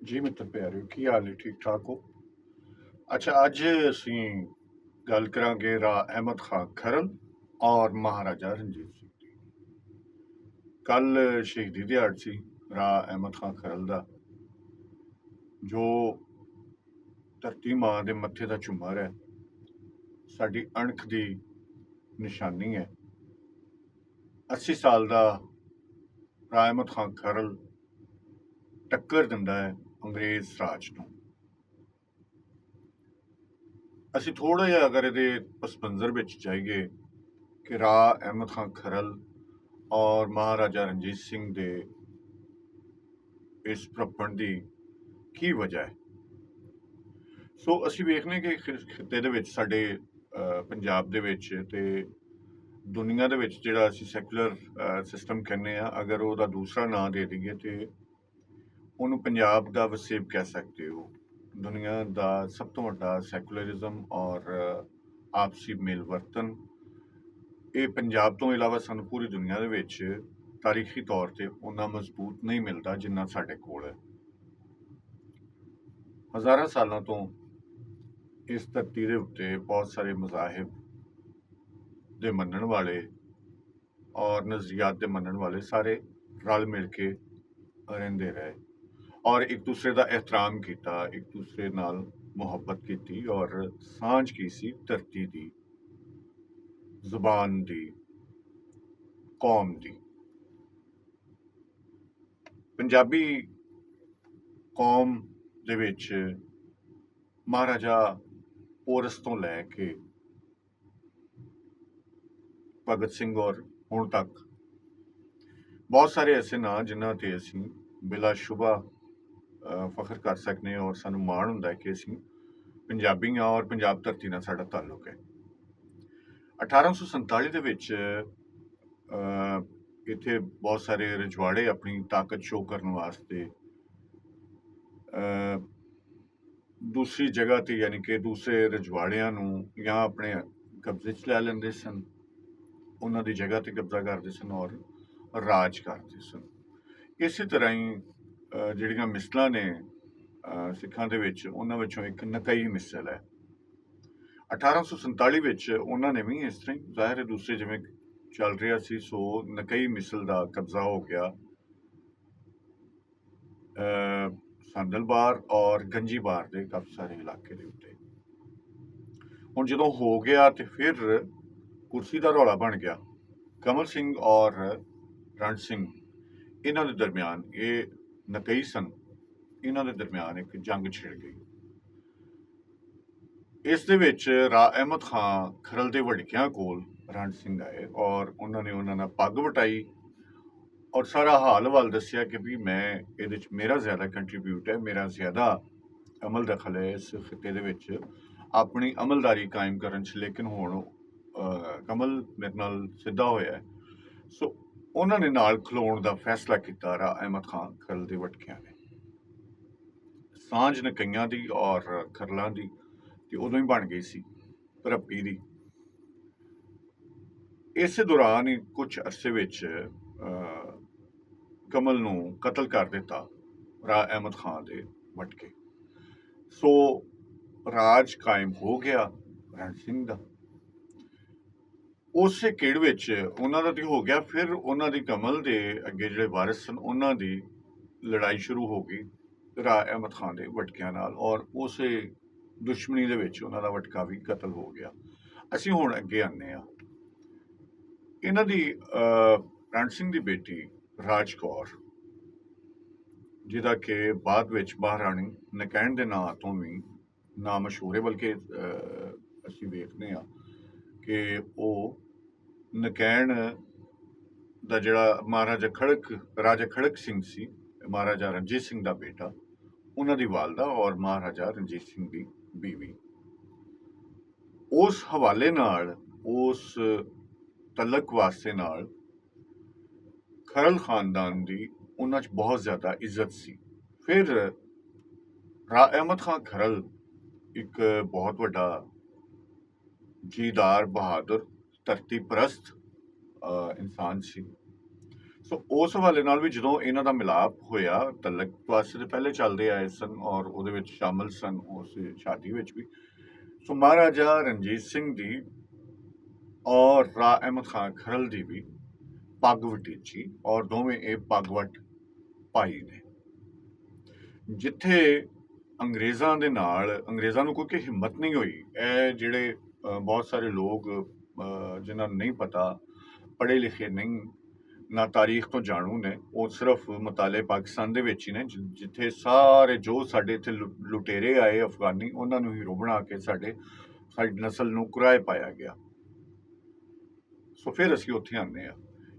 ਜੀ ਮਿੱਤਰ ਪਿਆਰਿਓ, ਕੀ ਹਾਲ ਹੈ? ਠੀਕ ਠਾਕ ਹੋ? ਅੱਛਾ, ਅੱਜ ਅਸੀਂ ਗੱਲ ਕਰਾਂਗੇ ਰਾਅ ਅਹਿਮਦ ਖਾਂ ਖਰਲ ਔਰ ਮਹਾਰਾਜਾ ਰਣਜੀਤ ਸਿੰਘ ਦੀ। ਕੱਲ ਸ਼ਹੀਦੀ ਦਿਹਾੜ ਸੀ ਰਾਅ ਅਹਿਮਦ ਖਾਂ ਖਰਲ ਦਾ, ਜੋ ਧਰਤੀ ਮਾਂ ਦੇ ਮੱਥੇ ਦਾ ਝੁੰਮਰ ਹੈ, ਸਾਡੀ ਅਣਖ ਦੀ ਨਿਸ਼ਾਨੀ ਹੈ। 80 ਸਾਲ ਦਾ ਰਾਅ ਅਹਿਮਦ ਖਾਂ ਖਰਲ ਟੱਕਰ ਦਿੰਦਾ ਹੈ ਅੰਗਰੇਜ਼ ਰਾਜ ਨੂੰ। ਅਸੀਂ ਥੋੜ੍ਹਾ ਜਿਹਾ ਅਗਰ ਇਹਦੇ ਪਸ ਮੰਜ਼ਰ ਵਿੱਚ ਜਾਈਏ ਕਿ ਰਾਅ ਅਹਿਮਦ ਖਾਂ ਖਰਲ ਔਰ ਮਹਾਰਾਜਾ ਰਣਜੀਤ ਸਿੰਘ ਦੇ ਇਸ ਭੜੱਪਣ ਦੀ ਕੀ ਵਜ੍ਹਾ ਹੈ, ਸੋ ਅਸੀਂ ਵੇਖਦੇ ਕਿ ਖਿੱਤੇ ਦੇ ਵਿੱਚ ਸਾਡੇ ਪੰਜਾਬ ਦੇ ਵਿੱਚ ਤੇ ਦੁਨੀਆ ਦੇ ਵਿੱਚ ਜਿਹੜਾ ਅਸੀਂ ਸੈਕੂਲਰ ਸਿਸਟਮ ਕਹਿੰਦੇ ਆ, ਅਗਰ ਉਹਦਾ ਦੂਸਰਾ ਨਾਂ ਦੇ ਦਈਏ ਤੇ ਉਹਨੂੰ ਪੰਜਾਬ ਦਾ ਵਸੇਬ ਕਹਿ ਸਕਦੇ ਹੋ। ਦੁਨੀਆ ਦਾ ਸਭ ਤੋਂ ਵੱਡਾ ਸੈਕੂਲਰਿਜ਼ਮ ਔਰ ਆਪਸੀ ਮਿਲਵਰਤਨ, ਇਹ ਪੰਜਾਬ ਤੋਂ ਇਲਾਵਾ ਸਾਨੂੰ ਪੂਰੀ ਦੁਨੀਆ ਦੇ ਵਿੱਚ ਤਾਰੀਖੀ ਤੌਰ ਤੇ ਉਨਾ ਮਜ਼ਬੂਤ ਨਹੀਂ ਮਿਲਦਾ ਜਿੰਨਾ ਸਾਡੇ ਕੋਲ ਹੈ। ਹਜ਼ਾਰਾਂ ਸਾਲਾਂ ਤੋਂ ਇਸ ਧਰਤੀ ਦੇ ਉੱਤੇ ਬਹੁਤ ਸਾਰੇ ਮਜ਼ਾਹਿਬ ਦੇ ਮੰਨਣ ਵਾਲੇ ਔਰ ਨਜ਼ਰੀਆਤ ਦੇ ਮੰਨਣ ਵਾਲੇ ਸਾਰੇ ਰਲ ਮਿਲ ਕੇ ਰਹਿੰਦੇ ਰਹੇ ਔਰ ਇੱਕ ਦੂਸਰੇ ਦਾ ਇਹਤਰਾਮ ਕੀਤਾ, ਇੱਕ ਦੂਸਰੇ ਨਾਲ ਮੁਹੱਬਤ ਕੀਤੀ ਔਰ ਸਾਂਝ ਕੀ ਸੀ ਧਰਤੀ ਦੀ, ਜ਼ੁਬਾਨ ਦੀ, ਕੌਮ ਦੀ। ਪੰਜਾਬੀ ਕੌਮ ਦੇ ਵਿੱਚ ਮਹਾਰਾਜਾ ਪੋਰਸ ਤੋਂ ਲੈ ਕੇ ਭਗਤ ਸਿੰਘ ਔਰ ਹੁਣ ਤੱਕ ਬਹੁਤ ਸਾਰੇ ਐਸੇ ਨਾਂ ਜਿਨ੍ਹਾਂ ਤੇ ਅਸੀਂ ਬਿਲਾਸ਼ੁਬਾ ਫਖਰ ਕਰ ਸਕਦੇ ਹਾਂ ਔਰ ਸਾਨੂੰ ਮਾਣ ਹੁੰਦਾ ਹੈ ਕਿ ਅਸੀਂ ਪੰਜਾਬੀ ਹਾਂ ਔਰ ਪੰਜਾਬ ਧਰਤੀ ਨਾਲ ਸਾਡਾ ਤਾਲੁਕ ਹੈ। 1847 ਦੇ ਵਿੱਚ ਇੱਥੇ ਬਹੁਤ ਸਾਰੇ ਰਜਵਾੜੇ ਆਪਣੀ ਤਾਕਤ ਸ਼ੋਅ ਕਰਨ ਵਾਸਤੇ ਦੂਸਰੀ ਜਗ੍ਹਾ ਤੇ, ਯਾਨੀ ਕਿ ਦੂਸਰੇ ਰਜਵਾੜਿਆਂ ਨੂੰ ਜਾਂ ਆਪਣੇ ਕਬਜ਼ੇ 'ਚ ਲੈ ਲੈਂਦੇ ਸਨ, ਉਹਨਾਂ ਦੀ ਜਗ੍ਹਾ ਤੇ ਕਬਜ਼ਾ ਕਰਦੇ ਸਨ ਔਰ ਰਾਜ ਕਰਦੇ ਸਨ। ਇਸੇ ਤਰ੍ਹਾਂ ਹੀ ਜਿਹੜੀਆਂ ਮਿਸਲਾਂ ਨੇ ਸਿੱਖਾਂ ਦੇ ਵਿੱਚ, ਉਹਨਾਂ ਵਿੱਚੋਂ ਇੱਕ ਨਕਈ ਮਿਸਲ ਹੈ। 1847 ਵਿੱਚ ਉਹਨਾਂ ਨੇ ਵੀ ਇਸ ਤਰ੍ਹਾਂ ਹੀ, ਜ਼ਾਹਿਰ ਹੈ ਦੂਸਰੇ ਜਿਵੇਂ ਚੱਲ ਰਿਹਾ ਸੀ, ਸੋ ਨਕਈ ਮਿਸਲ ਦਾ ਕਬਜ਼ਾ ਹੋ ਗਿਆ ਸੰਦਲਬਾਰ ਔਰ ਗੰਜੀਬਾਰ ਦੇ ਕਾਫੀ ਸਾਰੇ ਇਲਾਕੇ ਦੇ ਉੱਤੇ। ਹੁਣ ਜਦੋਂ ਹੋ ਗਿਆ ਤੇ ਫਿਰ ਕੁਰਸੀ ਦਾ ਰੌਲਾ ਬਣ ਗਿਆ। ਕਮਲ ਸਿੰਘ ਔਰ ਰਣ ਸਿੰਘ, ਇਹਨਾਂ ਦੇ ਦਰਮਿਆਨ, ਇਹ ਨਕਈ ਸਨ, ਇਹਨਾਂ ਦੇ ਦਰਮਿਆਨ ਇੱਕ ਜੰਗ ਛਿੜ ਗਈ। ਇਸ ਦੇ ਵਿੱਚ ਰਾਅ ਅਹਿਮਦ ਖਾਂ ਖਰਲ ਦੇ ਵੜਕਿਆਂ ਕੋਲ ਰਣ ਸਿੰਘ ਆਏ ਔਰ ਉਹਨਾਂ ਨੇ ਉਹਨਾਂ ਨਾਲ ਪੱਗ ਵਟਾਈ ਔਰ ਸਾਰਾ ਹਾਲ ਹਵਾਲ ਦੱਸਿਆ ਕਿ ਵੀ ਮੈਂ ਇਹਦੇ 'ਚ ਮੇਰਾ ਜ਼ਿਆਦਾ ਕੰਟਰੀਬਿਊਟ ਹੈ, ਮੇਰਾ ਜ਼ਿਆਦਾ ਅਮਲ ਦਖਲ ਹੈ ਇਸ ਖਿੱਤੇ ਦੇ ਵਿੱਚ, ਆਪਣੀ ਅਮਲਦਾਰੀ ਕਾਇਮ ਕਰਨ 'ਚ, ਲੇਕਿਨ ਹੁਣ ਕਮਲ ਮੇਰੇ ਨਾਲ ਸਿੱਧਾ ਹੋਇਆ ਹੈ। ਸੋ ਉਹਨਾਂ ਨੇ ਨਾਲ ਖਲੋਣ ਦਾ ਫੈਸਲਾ ਕੀਤਾ ਰਾਅ ਅਹਿਮਦ ਖਾਂ ਖਰਲ ਦੇ ਵਟਕਿਆਂ ਨੇ। ਸਾਂਝ ਨਕਈਆਂ ਦੀ ਔਰ ਖਰਲਾਂ ਦੀ ਤੇ ਉਦੋਂ ਹੀ ਬਣ ਗਈ ਸੀ, ਭਰੱਪੀ ਦੀ। ਇਸੇ ਦੌਰਾਨ ਹੀ ਕੁਝ ਅਰਸੇ ਵਿੱਚ ਕਮਲ ਨੂੰ ਕਤਲ ਕਰ ਦਿੱਤਾ ਰਾਅ ਅਹਿਮਦ ਖਾਂ ਦੇ ਵਟਕੇ। ਸੋ ਰਾਜ ਕਾਇਮ ਹੋ ਗਿਆ ਰਣ ਸਿੰਘ ਦਾ। ਉਸੇ ਖੇਡ ਵਿੱਚ ਉਹਨਾਂ ਦਾ ਤੇ ਹੋ ਗਿਆ, ਫਿਰ ਉਹਨਾਂ ਦੀ ਕਮਲ ਦੇ ਅੱਗੇ ਜਿਹੜੇ ਵਾਰਿਸ ਸਨ ਉਹਨਾਂ ਦੀ ਲੜਾਈ ਸ਼ੁਰੂ ਹੋ ਗਈ ਰਾਅ ਅਹਿਮਦ ਖਾਂ ਦੇ ਵਟਕਿਆਂ ਨਾਲ ਔਰ ਉਸੇ ਦੁਸ਼ਮਣੀ ਦੇ ਵਿੱਚ ਉਹਨਾਂ ਦਾ ਵਟਕਾ ਵੀ ਕਤਲ ਹੋ ਗਿਆ। ਅਸੀਂ ਹੁਣ ਅੱਗੇ ਆਉਂਦੇ ਹਾਂ। ਇਹਨਾਂ ਦੀ ਰਣ ਸਿੰਘ ਦੀ ਬੇਟੀ ਰਾਜ ਕੌਰ, ਜਿਹਦਾ ਕਿ ਬਾਅਦ ਵਿੱਚ ਮਹਾਰਾਣੀ ਨਕੈਣ ਦੇ ਨਾਂ ਤੋਂ ਵੀ ਨਾਂ ਮਸ਼ਹੂਰ ਹੈ, ਬਲਕਿ ਅਸੀਂ ਵੇਖਦੇ ਹਾਂ ਕਿ ਉਹ ਨਕੈਣ ਦਾ ਜਿਹੜਾ ਮਹਾਰਾਜਾ ਖੜਕ ਸਿੰਘ ਸੀ, ਮਹਾਰਾਜਾ ਰਣਜੀਤ ਸਿੰਘ ਦਾ ਬੇਟਾ, ਉਹਨਾਂ ਦੀ ਵਾਲਦਾ ਔਰ ਮਹਾਰਾਜਾ ਰਣਜੀਤ ਸਿੰਘ ਦੀ ਬੀਵੀ। ਉਸ ਹਵਾਲੇ ਨਾਲ, ਉਸ ਤਲਕ ਵਾਸਤੇ ਨਾਲ ਖਰਲ ਖਾਨਦਾਨ ਦੀ ਉਹਨਾਂ 'ਚ ਬਹੁਤ ਜ਼ਿਆਦਾ ਇੱਜ਼ਤ ਸੀ। ਫਿਰ ਰਾਅ ਅਹਿਮਦ ਖਾਂ ਖਰਲ ਇੱਕ ਬਹੁਤ ਵੱਡਾ ਜੀਦਾਰ, ਬਹਾਦਰ, ਧਰਤੀ ਪ੍ਰਸਤ ਇਨਸਾਨ ਸੀ। ਸੋ ਉਸ ਹਵਾਲੇ ਨਾਲ ਵੀ ਜਦੋਂ ਇਹਨਾਂ ਦਾ ਮਿਲਾਪ ਹੋਇਆ, ਤਲਕ ਵਾਸਤੇ ਤੇ ਪਹਿਲੇ ਚੱਲਦੇ ਆਏ ਸਨ ਔਰ ਉਹਦੇ ਵਿੱਚ ਸ਼ਾਮਲ ਸਨ ਉਸ ਸ਼ਾਦੀ ਵਿੱਚ ਵੀ। ਸੋ ਮਹਾਰਾਜਾ ਰਣਜੀਤ ਸਿੰਘ ਦੀ ਔਰ ਰਾਅ ਅਹਿਮਦ ਖਾਨ ਖਰਲ ਦੀ ਵੀ ਪੱਗ ਵਟੀਚੀ ਔਰ ਦੋਵੇਂ ਇਹ ਪੱਗਵਟ ਭਾਈ ਨੇ। ਜਿੱਥੇ ਅੰਗਰੇਜ਼ਾਂ ਦੇ ਨਾਲ, ਅੰਗਰੇਜ਼ਾਂ ਨੂੰ ਕੋਈ ਹਿੰਮਤ ਨਹੀਂ ਹੋਈ, ਇਹ ਜਿਹੜੇ ਬਹੁਤ ਸਾਰੇ ਲੋਕ ਜਿਨ੍ਹਾਂ ਨੂੰ ਨਹੀਂ ਪਤਾ, ਪੜ੍ਹੇ ਲਿਖੇ ਨਹੀਂ, ਨਾ ਤਾਰੀਖ ਤੋਂ ਜਾਣੂ ਨੇ, ਉਹ ਸਿਰਫ ਮਤਾਲੇ ਪਾਕਿਸਤਾਨ ਦੇ ਵਿੱਚ ਹੀ ਨੇ, ਜਿੱਥੇ ਸਾਰੇ ਜੋ ਸਾਡੇ ਇੱਥੇ ਲੁਟੇਰੇ ਆਏ ਅਫਗਾਨੀ, ਉਹਨਾਂ ਨੂੰ ਹੀਰੋ ਬਣਾ ਕੇ ਸਾਡੀ ਨਸਲ ਨੂੰ ਕੁਰਾਏ ਪਾਇਆ ਗਿਆ। ਸੋ ਫਿਰ ਅਸੀਂ ਉੱਥੇ ਆਉਂਦੇ ਹਾਂ।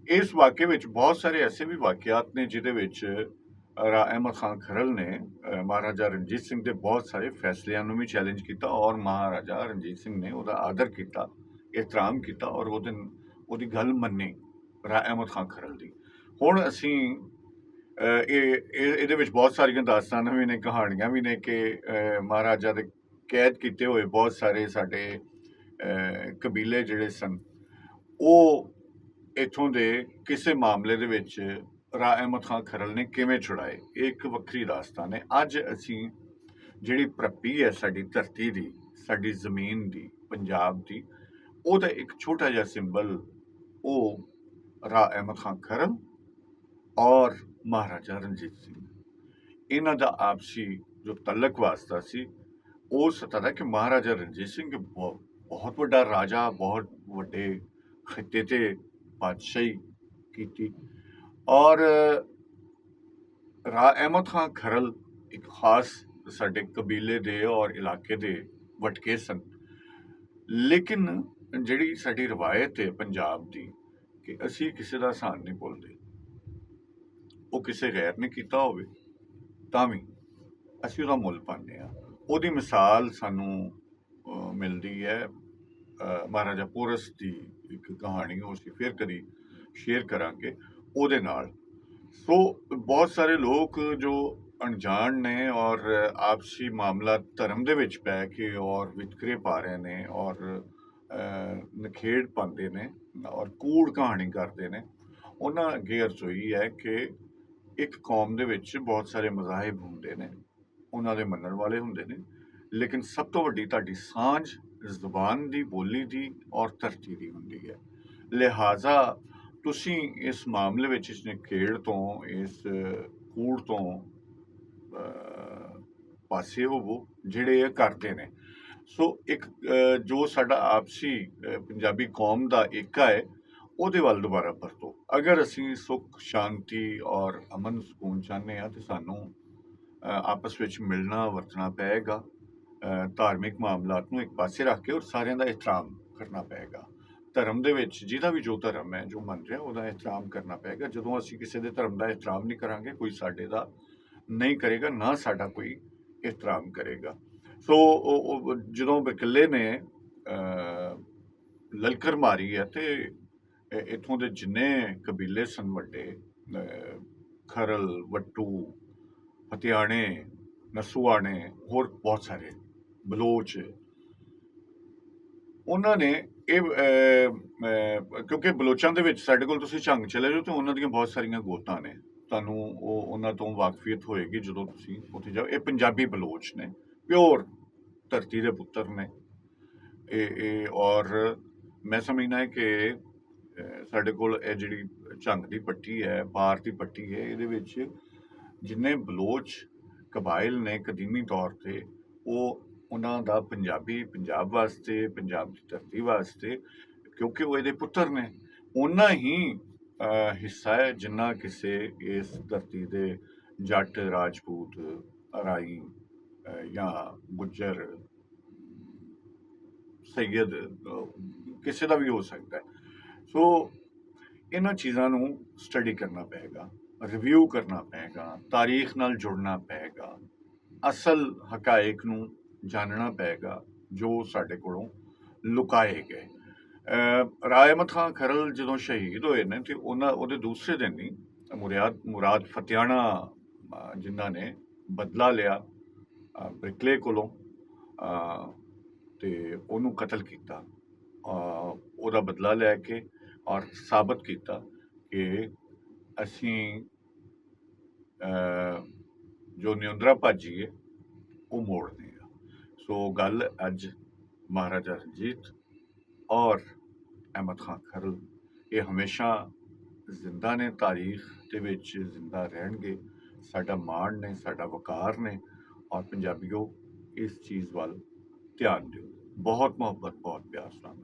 ਇਸ ਵਾਕਿਏ ਵਿੱਚ ਬਹੁਤ ਸਾਰੇ ਐਸੇ ਵੀ ਵਾਕਿਆਤ ਨੇ ਜਿਹਦੇ ਵਿੱਚ ਰਾਅ ਅਹਿਮਦ ਖਾਨ ਖਰਲ ਨੇ ਮਹਾਰਾਜਾ ਰਣਜੀਤ ਸਿੰਘ ਦੇ ਬਹੁਤ ਸਾਰੇ ਫੈਸਲਿਆਂ ਨੂੰ ਵੀ ਚੈਲੰਜ ਕੀਤਾ ਔਰ ਮਹਾਰਾਜਾ ਰਣਜੀਤ ਸਿੰਘ ਨੇ ਉਹਦਾ ਆਦਰ ਕੀਤਾ, ਇਹਤਰਾਮ ਕੀਤਾ ਔਰ ਉਹਦੀ ਗੱਲ ਮੰਨੀ, ਰਾਅ ਅਹਿਮਦ ਖਾਨ ਖਰਲ ਦੀ। ਹੁਣ ਅਸੀਂ ਇਹਦੇ ਵਿੱਚ ਬਹੁਤ ਸਾਰੀਆਂ ਦਾਸਤਾਨਾਂ ਵੀ ਨੇ, ਕਹਾਣੀਆਂ ਵੀ ਨੇ ਕਿ ਮਹਾਰਾਜਾ ਦੇ ਕੈਦ ਕੀਤੇ ਹੋਏ ਬਹੁਤ ਸਾਰੇ ਸਾਡੇ ਕਬੀਲੇ ਜਿਹੜੇ ਸਨ, ਉਹ ਇੱਥੋਂ ਦੇ ਕਿਸੇ ਮਾਮਲੇ ਦੇ ਵਿੱਚ ਰਾਅ ਅਹਿਮਦ ਖਾਨ ਖਰਲ ਨੇ ਕਿਵੇਂ ਛੁਡਾਏ, ਇਹ ਇੱਕ ਵੱਖਰੀ ਦਾਸਤਾਨ ਹੈ। ਅੱਜ ਅਸੀਂ ਜਿਹੜੀ ਪ੍ਰੱਪੀ ਹੈ ਸਾਡੀ ਧਰਤੀ ਦੀ, ਸਾਡੀ ਜ਼ਮੀਨ ਦੀ, ਪੰਜਾਬ ਦੀ, ਉਹਦਾ ਇੱਕ ਛੋਟਾ ਜਿਹਾ ਸਿੰਬਲ ਉਹ ਰਾਅ ਅਹਿਮਦ ਖਾਨ ਖਰਲ ਔਰ ਮਹਾਰਾਜਾ ਰਣਜੀਤ ਸਿੰਘ, ਇਹਨਾਂ ਦਾ ਆਪਸੀ ਜੋ ਤਲਕ ਵਾਸਤਾ ਸੀ, ਉਹ ਸਤਾ ਦਾ ਕਿ ਮਹਾਰਾਜਾ ਰਣਜੀਤ ਸਿੰਘ ਬਹੁਤ ਵੱਡਾ ਰਾਜਾ, ਬਹੁਤ ਵੱਡੇ ਖਿੱਤੇ ਤੇ ਬਾਦਸ਼ਾਹੀ ਕੀਤੀ ਔਰ ਰਾਅ ਅਹਿਮਦ ਖਾਨ ਖਰਲ ਇੱਕ ਖਾਸ ਸਾਡੇ ਕਬੀਲੇ ਦੇ ਔਰ ਇਲਾਕੇ ਦੇ ਵਟਕੇ ਸਨ। ਲੇਕਿਨ ਜਿਹੜੀ ਸਾਡੀ ਰਵਾਇਤ ਹੈ ਪੰਜਾਬ ਦੀ ਕਿ ਅਸੀਂ ਕਿਸੇ ਦਾ ਅਹਿਸਾਨ ਨਹੀਂ ਭੁੱਲਦੇ, ਉਹ ਕਿਸੇ ਗੈਰ ਨੇ ਕੀਤਾ ਹੋਵੇ ਤਾਂ ਵੀ ਅਸੀਂ ਉਹਦਾ ਮੁੱਲ ਪਾਉਂਦੇ ਹਾਂ। ਉਹਦੀ ਮਿਸਾਲ ਸਾਨੂੰ ਮਿਲਦੀ ਹੈ ਮਹਾਰਾਜਾ ਪੋਰਸ ਦੀ ਇੱਕ ਕਹਾਣੀ, ਉਹ ਅਸੀਂ ਫਿਰ ਕਦੀ ਸ਼ੇਅਰ ਕਰਾਂਗੇ ਉਹਦੇ ਨਾਲ। ਸੋ ਬਹੁਤ ਸਾਰੇ ਲੋਕ ਜੋ ਅਣਜਾਣ ਨੇ ਔਰ ਆਪਸੀ ਮਾਮਲਾ ਧਰਮ ਦੇ ਵਿੱਚ ਪੈ ਕੇ ਔਰ ਵਿਤਕਰੇ ਪਾ ਰਹੇ ਨੇ ਔਰ ਨਖੇੜ ਪਾਉਂਦੇ ਨੇ ਔਰ ਕੂੜ ਕਹਾਣੀ ਕਰਦੇ ਨੇ, ਉਹਨਾਂ ਅੱਗੇ ਅਰਜ਼ੋਈ ਹੈ ਕਿ ਇੱਕ ਕੌਮ ਦੇ ਵਿੱਚ ਬਹੁਤ ਸਾਰੇ ਮਜ਼ਾਹਿਬ ਹੁੰਦੇ ਨੇ, ਉਹਨਾਂ ਦੇ ਮੰਨਣ ਵਾਲੇ ਹੁੰਦੇ ਨੇ, ਲੇਕਿਨ ਸਭ ਤੋਂ ਵੱਡੀ ਤੁਹਾਡੀ ਸਾਂਝ ਜ਼ੁਬਾਨ ਦੀ, ਬੋਲੀ ਦੀ ਔਰ ਧਰਤੀ ਦੀ ਹੁੰਦੀ ਹੈ। ਲਿਹਾਜ਼ਾ ਤੁਸੀਂ ਇਸ ਮਾਮਲੇ ਵਿੱਚ ਇਸ ਨਖੇੜ ਤੋਂ, ਇਸ ਕੂੜ ਤੋਂ ਪਾਸੇ ਹੋਵੋ ਜਿਹੜੇ ਇਹ ਕਰਦੇ ਨੇ। ਸੋ ਇੱਕ ਜੋ ਸਾਡਾ ਆਪਸੀ ਪੰਜਾਬੀ ਕੌਮ ਦਾ ਏਕਾ ਹੈ, ਉਹਦੇ ਵੱਲ ਦੁਬਾਰਾ ਪਰਤੋ। ਅਗਰ ਅਸੀਂ ਸੁੱਖ, ਸ਼ਾਂਤੀ ਔਰ ਅਮਨ ਸਕੂਨ ਚਾਹੁੰਦੇ ਹਾਂ ਤਾਂ ਸਾਨੂੰ ਆਪਸ ਵਿੱਚ ਮਿਲਣਾ ਵਰਤਣਾ ਪਏਗਾ, ਧਾਰਮਿਕ ਮਾਮਲਾਤ ਨੂੰ ਇੱਕ ਪਾਸੇ ਰੱਖ ਕੇ ਔਰ ਸਾਰਿਆਂ ਦਾ ਇਹਤਰਾਮ ਕਰਨਾ ਪਏਗਾ। ਧਰਮ ਦੇ ਵਿੱਚ ਜਿਹਦਾ ਵੀ ਜੋ ਧਰਮ ਹੈ, ਜੋ ਮੰਨ ਰਿਹਾ, ਉਹਦਾ ਇਹਤਰਾਮ ਕਰਨਾ ਪਏਗਾ। ਜਦੋਂ ਅਸੀਂ ਕਿਸੇ ਦੇ ਧਰਮ ਦਾ ਇਹਤਰਾਮ ਨਹੀਂ ਕਰਾਂਗੇ, ਕੋਈ ਸਾਡੇ ਦਾ ਨਹੀਂ ਕਰੇਗਾ, ਨਾ ਸਾਡਾ ਕੋਈ ਇਹਤਰਾਮ ਕਰੇਗਾ। ਸੋ ਜਦੋਂ ਬਰਕਿਲੇ ਨੇ ਲਲਕਰ ਮਾਰੀ ਹੈ ਤੇ ਇੱਥੋਂ ਦੇ ਜਿੰਨੇ ਕਬੀਲੇ ਸਨ ਵੱਡੇ, ਖਰਲ, ਵੱਟੂ, ਹਥਿਆਣੇ, ਨਸੂਆਣੇ, ਹੋਰ ਬਹੁਤ ਸਾਰੇ ਬਲੋਚ, ਉਹਨਾਂ ਨੇ ਇਹ ਕਿਉਂਕਿ ਬਲੋਚਾਂ ਦੇ ਵਿੱਚ ਸਾਡੇ ਕੋਲ ਤੁਸੀਂ ਝੰਗ ਚਲੇ ਜਾਓ ਤੇ ਉਹਨਾਂ ਦੀਆਂ ਬਹੁਤ ਸਾਰੀਆਂ ਗੋਤਾਂ ਨੇ, ਤੁਹਾਨੂੰ ਉਹਨਾਂ ਤੋਂ ਵਾਕਫੀਅਤ ਹੋਏਗੀ ਜਦੋਂ ਤੁਸੀਂ ਉੱਥੇ ਜਾਓ। ਇਹ ਪੰਜਾਬੀ ਬਲੋਚ ਨੇ, ਪਿਓਰ ਧਰਤੀ ਦੇ ਪੁੱਤਰ ਨੇ ਇਹ ਔਰ ਮੈਂ ਸਮਝਦਾ ਹੈ ਕਿ ਸਾਡੇ ਕੋਲ ਇਹ ਜਿਹੜੀ ਝੰਗ ਦੀ ਪੱਟੀ ਹੈ, ਬਾਰ ਦੀ ਪੱਟੀ ਹੈ, ਇਹਦੇ ਵਿੱਚ ਜਿੰਨੇ ਬਲੋਚ ਕਬਾਇਲ ਨੇ ਕਦੀਮੀ ਤੌਰ ਤੇ, ਉਹ ਉਹਨਾਂ ਦਾ ਪੰਜਾਬ ਵਾਸਤੇ, ਪੰਜਾਬ ਦੀ ਧਰਤੀ ਵਾਸਤੇ, ਕਿਉਂਕਿ ਉਹ ਇਹਦੇ ਪੁੱਤਰ ਨੇ, ਉਹਨਾਂ ਹੀ ਹਿੱਸਾ ਹੈ ਜਿੰਨਾ ਕਿਸੇ ਇਸ ਧਰਤੀ ਦੇ ਜੱਟ, ਰਾਜਪੂਤ, ਅਰਾਈ ਜਾਂ ਗੁੱਜਰ, ਸੈਯਦ, ਕਿਸੇ ਦਾ ਵੀ ਹੋ ਸਕਦਾ ਹੈ। ਸੋ ਇਹਨਾਂ ਚੀਜ਼ਾਂ ਨੂੰ ਸਟੱਡੀ ਕਰਨਾ ਪਏਗਾ, ਰਿਵਿਊ ਕਰਨਾ ਪਏਗਾ, ਤਾਰੀਖ ਨਾਲ ਜੁੜਨਾ ਪਏਗਾ, ਅਸਲ ਹਕਾਇਕ ਨੂੰ ਜਾਣਨਾ ਪਏਗਾ ਜੋ ਸਾਡੇ ਕੋਲੋਂ ਲੁਕਾਏ ਗਏ। ਰਾਅ ਅਹਿਮਦ ਖਾਨ ਖਰਲ ਜਦੋਂ ਸ਼ਹੀਦ ਹੋਏ ਨੇ ਤੇ ਉਹਦੇ ਦੂਸਰੇ ਦਿਨ ਹੀ ਮੁਰਾਦ ਫਤਿਆਣਾ, ਜਿਨ੍ਹਾਂ ਨੇ ਬਦਲਾ ਲਿਆ ਬ੍ਰਿਕਲੇ ਕੋਲੋਂ ਤੇ ਉਹਨੂੰ ਕਤਲ ਕੀਤਾ, ਉਹਦਾ ਬਦਲਾ ਲੈ ਕੇ ਔਰ ਸਾਬਤ ਕੀਤਾ ਕਿ ਅਸੀਂ ਜੋ ਨਿਯੰਤਰਾ ਭਾਜੀ ਹੈ ਉਹ ਮੋੜਦੇ ਆ। ਸੋ ਗੱਲ ਅੱਜ ਮਹਾਰਾਜਾ ਰਣਜੀਤ ਔਰ ਅਹਿਮਦ ਖਾਨ ਖਰਲ ਇਹ ਹਮੇਸ਼ਾ ਜ਼ਿੰਦਾ ਨੇ, ਤਾਰੀਖ ਦੇ ਵਿੱਚ ਜ਼ਿੰਦਾ ਰਹਿਣਗੇ। ਸਾਡਾ ਮਾਣ ਨੇ, ਸਾਡਾ ਵਕਾਰ ਨੇ, ਔਰ ਪੰਜਾਬੀਓ ਇਸ ਚੀਜ਼ ਵੱਲ ਧਿਆਨ ਦਿਓ। ਬਹੁਤ ਮੁਹੱਬਤ, ਬਹੁਤ ਪਿਆਰ, ਸਲਾਮ।